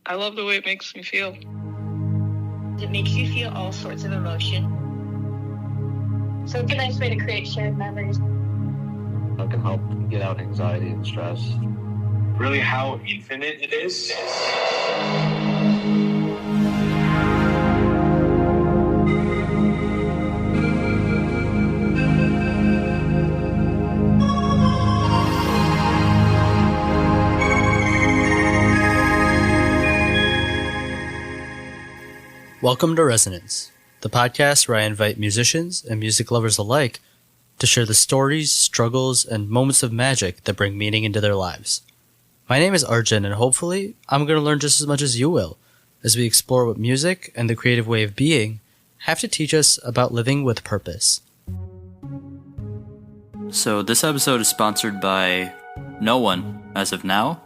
I love the way it makes me feel. It makes you feel all sorts of emotion. So it's a nice way to create shared memories. It can help get out anxiety and stress. Really how infinite it is. Welcome to Resonance, the podcast where I invite musicians and music lovers alike to share the stories, struggles, and moments of magic that bring meaning into their lives. My name is Arjun, and hopefully I'm going to learn just as much as you will as we explore what music and the creative way of being have to teach us about living with purpose. So this episode is sponsored by no one as of now.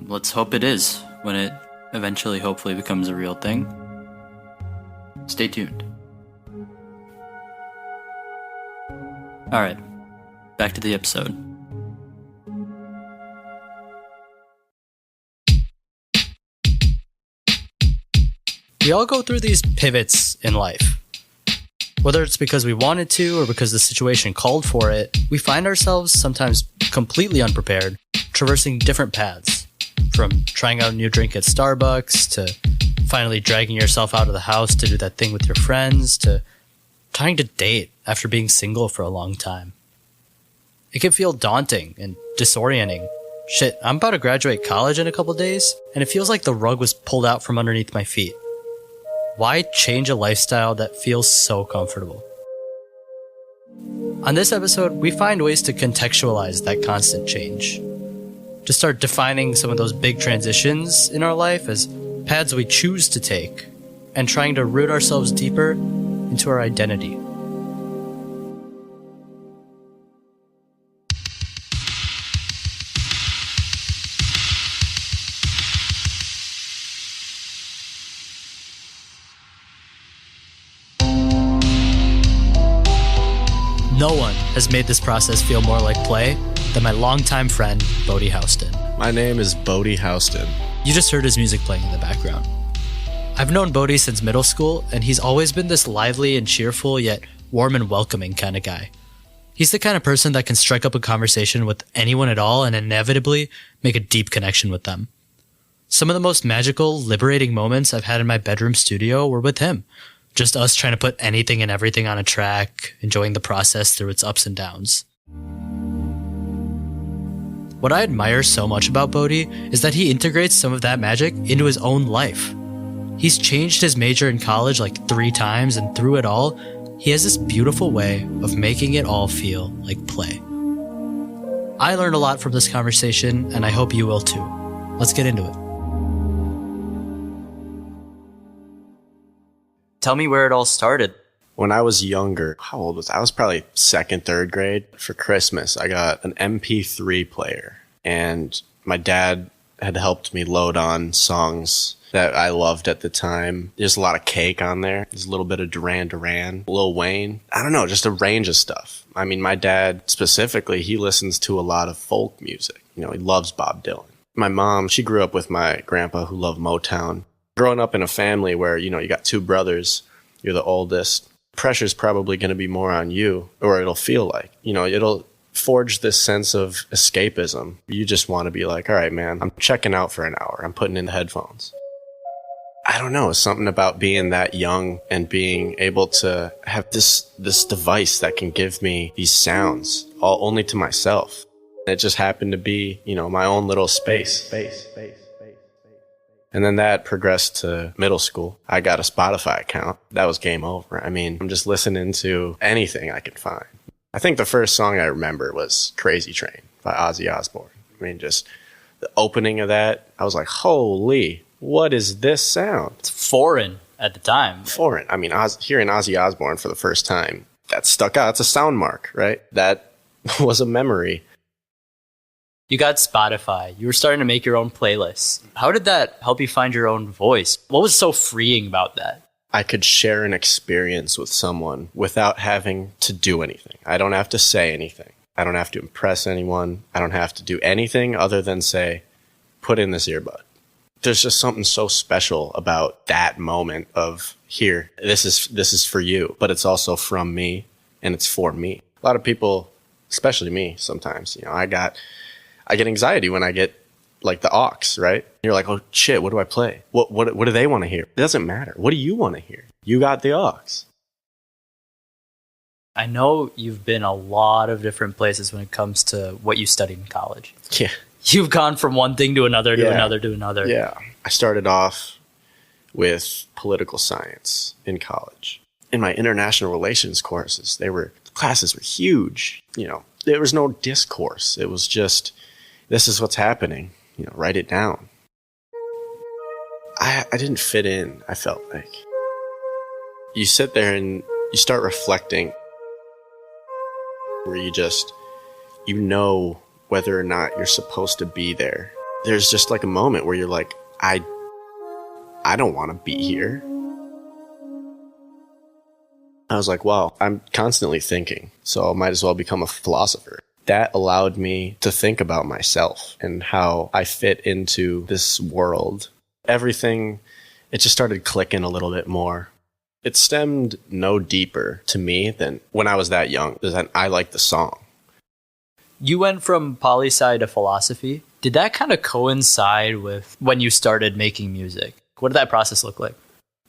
Let's hope it is when it eventually hopefully becomes a real thing. Stay tuned. Alright, back to the episode. We all go through these pivots in life. Whether it's because we wanted to or because the situation called for it, we find ourselves sometimes completely unprepared, traversing different paths. From trying out a new drink at Starbucks, to finally dragging yourself out of the house to do that thing with your friends, to trying to date after being single for a long time. It can feel daunting and disorienting. Shit, I'm about to graduate college in a couple days, and it feels like the rug was pulled out from underneath my feet. Why change a lifestyle that feels so comfortable? On this episode, we find ways to contextualize that constant change. To start defining some of those big transitions in our life as paths we choose to take, and trying to root ourselves deeper into our identity. No one has made this process feel more like play than my longtime friend, Bode. My name is Bode. You just heard his music playing in the background. I've known Bode since middle school, and he's always been this lively and cheerful, yet warm and welcoming kind of guy. He's the kind of person that can strike up a conversation with anyone at all and inevitably make a deep connection with them. Some of the most magical, liberating moments I've had in my bedroom studio were with him. Just us trying to put anything and everything on a track, enjoying the process through its ups and downs. What I admire so much about Bode is that he integrates some of that magic into his own life. He's changed his major in college like 3 times, and through it all, he has this beautiful way of making it all feel like play. I learned a lot from this conversation, and I hope you will too. Let's get into it. Tell me where it all started. When I was younger, how old was I? I was probably 2nd, 3rd grade. For Christmas, I got an MP3 player, and my dad had helped me load on songs that I loved at the time. There's a lot of Cake on there. There's a little bit of Duran Duran, Lil Wayne. I don't know, just a range of stuff. I mean, my dad specifically, he listens to a lot of folk music. You know, he loves Bob Dylan. My mom, she grew up with my grandpa who loved Motown. Growing up in a family where, you know, you got 2 brothers, you're the oldest, pressure's probably going to be more on you, or it'll feel like, you know, it'll forge this sense of escapism. You just want to be like, all right, man, I'm checking out for an hour. I'm putting in the headphones. I don't know, something about being that young and being able to have this device that can give me these sounds all only to myself. It just happened to be, you know, my own little space. And then that progressed to middle school. I got a Spotify account. That was game over. I mean, I'm just listening to anything I could find. I think the first song I remember was Crazy Train by Ozzy Osbourne. I mean, just the opening of that, I was like, holy, what is this sound? It's foreign at the time. Foreign. I mean, hearing Ozzy Osbourne for the first time, that stuck out. It's a sound mark, right? That was a memory. You got Spotify. You were starting to make your own playlists. How did that help you find your own voice? What was so freeing about that? I could share an experience with someone without having to do anything. I don't have to say anything. I don't have to impress anyone. I don't have to do anything other than say, put in this earbud. There's just something so special about that moment of, here, this is for you, but it's also from me and it's for me. A lot of people, especially me sometimes, I get anxiety when I get like the aux, right? You're like, oh shit, what do I play? What do they want to hear? It doesn't matter. What do you want to hear? You got the aux. I know you've been a lot of different places when it comes to what you studied in college. Yeah. You've gone from one thing to another, to another, to another. Yeah. I started off with political science in college. In my international relations courses, the classes were huge. There was no discourse. It was just, this is what's happening. Write it down. I didn't fit in, I felt like. You sit there and you start reflecting, where you know whether or not you're supposed to be there. There's just like a moment where you're like, I don't want to be here. I was like, well, I'm constantly thinking, so I might as well become a philosopher. That allowed me to think about myself and how I fit into this world. Everything, it just started clicking a little bit more. It stemmed no deeper to me than when I was that young. I liked the song. You went from poli-sci to philosophy. Did that kind of coincide with when you started making music? What did that process look like?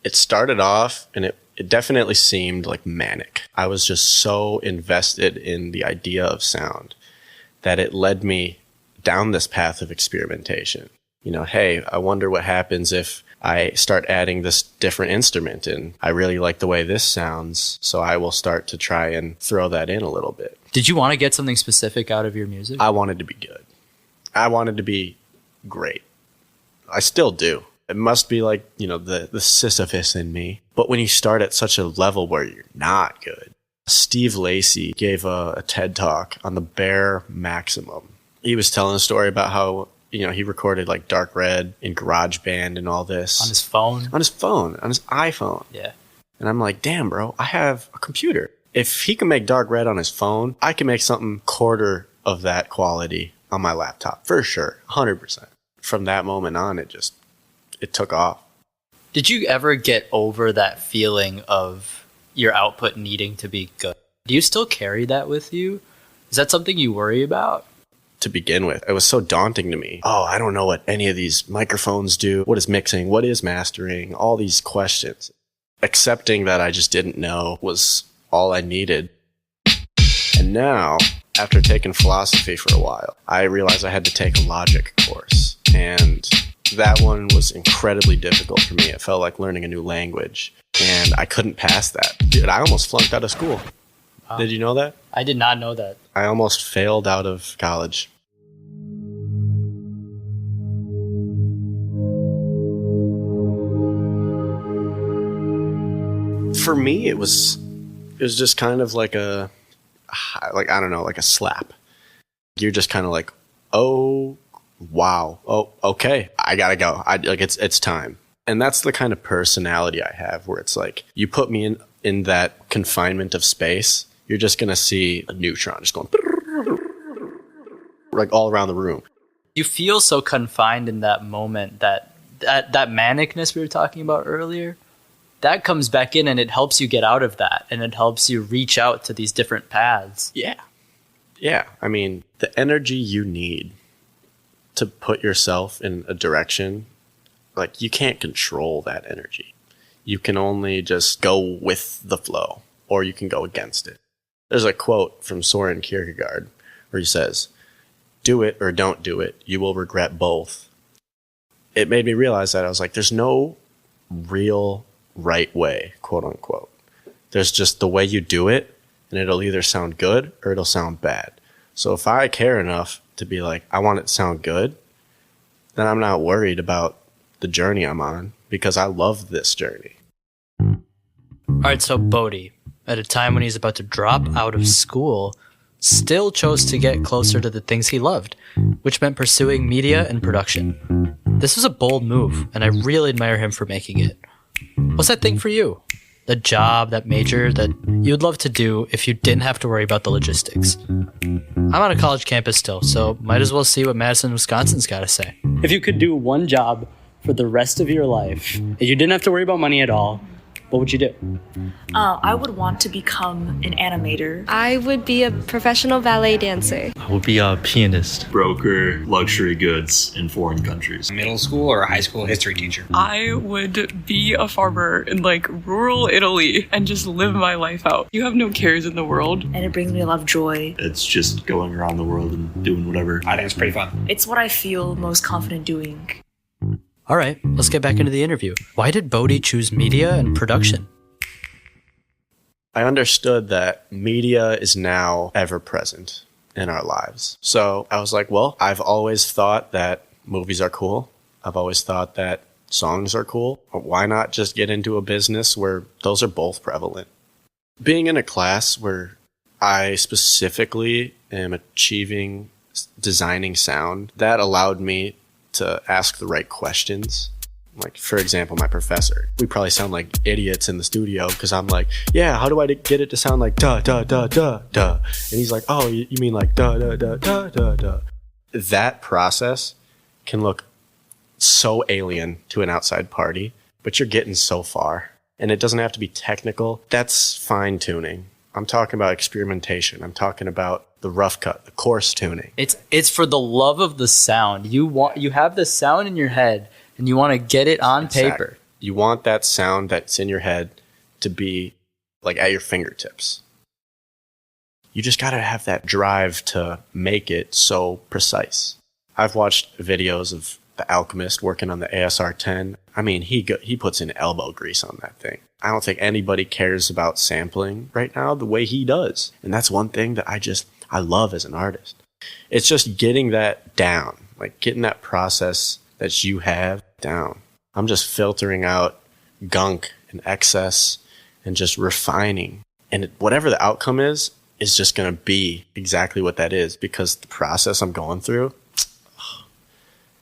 It started off, and it definitely seemed like manic. I was just so invested in the idea of sound that it led me down this path of experimentation. Hey, I wonder what happens if I start adding this different instrument, and I really like the way this sounds, so I will start to try and throw that in a little bit. Did you want to get something specific out of your music? I wanted to be good. I wanted to be great. I still do. It must be like, the Sisyphus in me. But when you start at such a level where you're not good. Steve Lacy gave a TED Talk on the bare maximum. He was telling a story about how, he recorded like Dark Red in GarageBand and all this. On his phone? On his iPhone. Yeah. And I'm like, damn, bro, I have a computer. If he can make Dark Red on his phone, I can make something quarter of that quality on my laptop. For sure. 100%. From that moment on, it took off. Did you ever get over that feeling of your output needing to be good? Do you still carry that with you? Is that something you worry about? To begin with, it was so daunting to me. Oh, I don't know what any of these microphones do. What is mixing? What is mastering? All these questions. Accepting that I just didn't know was all I needed. And now, after taking philosophy for a while, I realized I had to take a logic course. And that one was incredibly difficult for me. It felt like learning a new language. And I couldn't pass that. Dude, I almost flunked out of school. Wow. Did you know that? I did not know that. I almost failed out of college. For me, it was just kind of like a slap. You're just kind of like, oh, wow. Oh, okay. I gotta go. It's time. And that's the kind of personality I have, where it's like, you put me in that confinement of space, you're just going to see a neutron just going like all around the room. You feel so confined in that moment that manicness we were talking about earlier, that comes back in and it helps you get out of that, and it helps you reach out to these different paths. Yeah. Yeah. I mean, the energy you need to put yourself in a direction, like, you can't control that energy. You can only just go with the flow, or you can go against it. There's a quote from Soren Kierkegaard where he says, "Do it or don't do it, you will regret both." It made me realize that. I was like, there's no real right way, quote unquote. There's just the way you do it, and it'll either sound good or it'll sound bad. So if I care enough to be like, I want it to sound good, then I'm not worried about the journey I'm on, because I love this journey. All right, so Bode, at a time when he's about to drop out of school, still chose to get closer to the things he loved, which meant pursuing media and production. This was a bold move, and I really admire him for making it. What's that thing for you? The job, that major that you'd love to do if you didn't have to worry about the logistics? I'm on a college campus still, so might as well see what Madison, Wisconsin's got to say. If you could do one job for the rest of your life, and you didn't have to worry about money at all, what would you do? I would want to become an animator. I would be a professional ballet dancer. I would be a pianist. Broker luxury goods in foreign countries. Middle school or high school history teacher. I would be a farmer in like rural Italy and just live my life out. You have no cares in the world. And it brings me a lot of joy. It's just going around the world and doing whatever. I think it's pretty fun. It's what I feel most confident doing. All right, let's get back into the interview. Why did Bode choose media and production? I understood that media is now ever present in our lives. So I was like, well, I've always thought that movies are cool. I've always thought that songs are cool. Why not just get into a business where those are both prevalent? Being in a class where I specifically am achieving designing sound, that allowed me to ask the right questions. Like, for example, my professor. We probably sound like idiots in the studio because I'm like, yeah, how do I get it to sound like duh, duh, duh, duh, duh? And he's like, oh, you mean like duh, duh, duh, duh, duh, duh. That process can look so alien to an outside party, but you're getting so far. And it doesn't have to be technical. That's fine tuning. I'm talking about experimentation. I'm talking about the rough cut, the coarse tuning. It's for the love of the sound. You have the sound in your head and you want to get it on paper. You want that sound that's in your head to be like at your fingertips. You just got to have that drive to make it so precise. I've watched videos of the Alchemist working on the ASR-10. I mean, he puts in elbow grease on that thing. I don't think anybody cares about sampling right now the way he does. And that's one thing that I love as an artist. It's just getting that down, like getting that process that you have down. I'm just filtering out gunk and excess and just refining. And whatever the outcome is just going to be exactly what that is because the process I'm going through,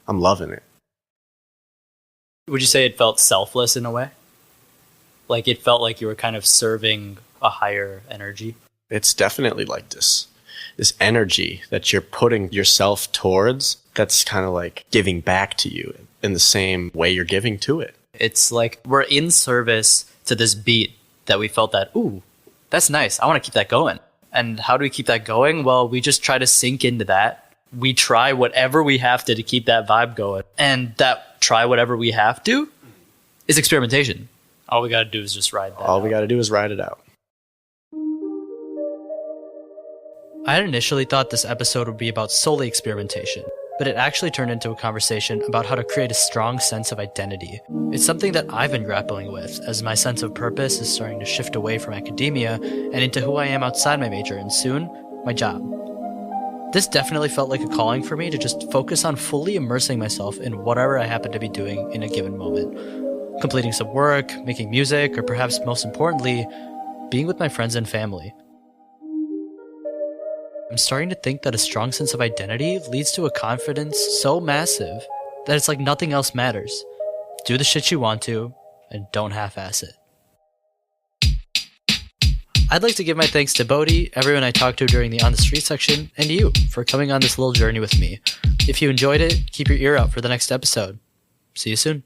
I'm loving it. Would you say it felt selfless in a way? Like it felt like you were kind of serving a higher energy? It's definitely like this energy that you're putting yourself towards that's kind of like giving back to you in the same way you're giving to it. It's like we're in service to this beat that we felt that, ooh, that's nice. I want to keep that going. And how do we keep that going? Well, we just try to sink into that. We try whatever we have to keep that vibe going. And that try whatever we have to is experimentation. All we got to do is just ride that out. All we got to do is ride it out. I had initially thought this episode would be about solely experimentation, but it actually turned into a conversation about how to create a strong sense of identity. It's something that I've been grappling with, as my sense of purpose is starting to shift away from academia and into who I am outside my major and soon, my job. This definitely felt like a calling for me to just focus on fully immersing myself in whatever I happen to be doing in a given moment. Completing some work, making music, or perhaps most importantly, being with my friends and family. I'm starting to think that a strong sense of identity leads to a confidence so massive that it's like nothing else matters. Do the shit you want to, and don't half-ass it. I'd like to give my thanks to Bode, everyone I talked to during the On the Street section, and you for coming on this little journey with me. If you enjoyed it, keep your ear out for the next episode. See you soon.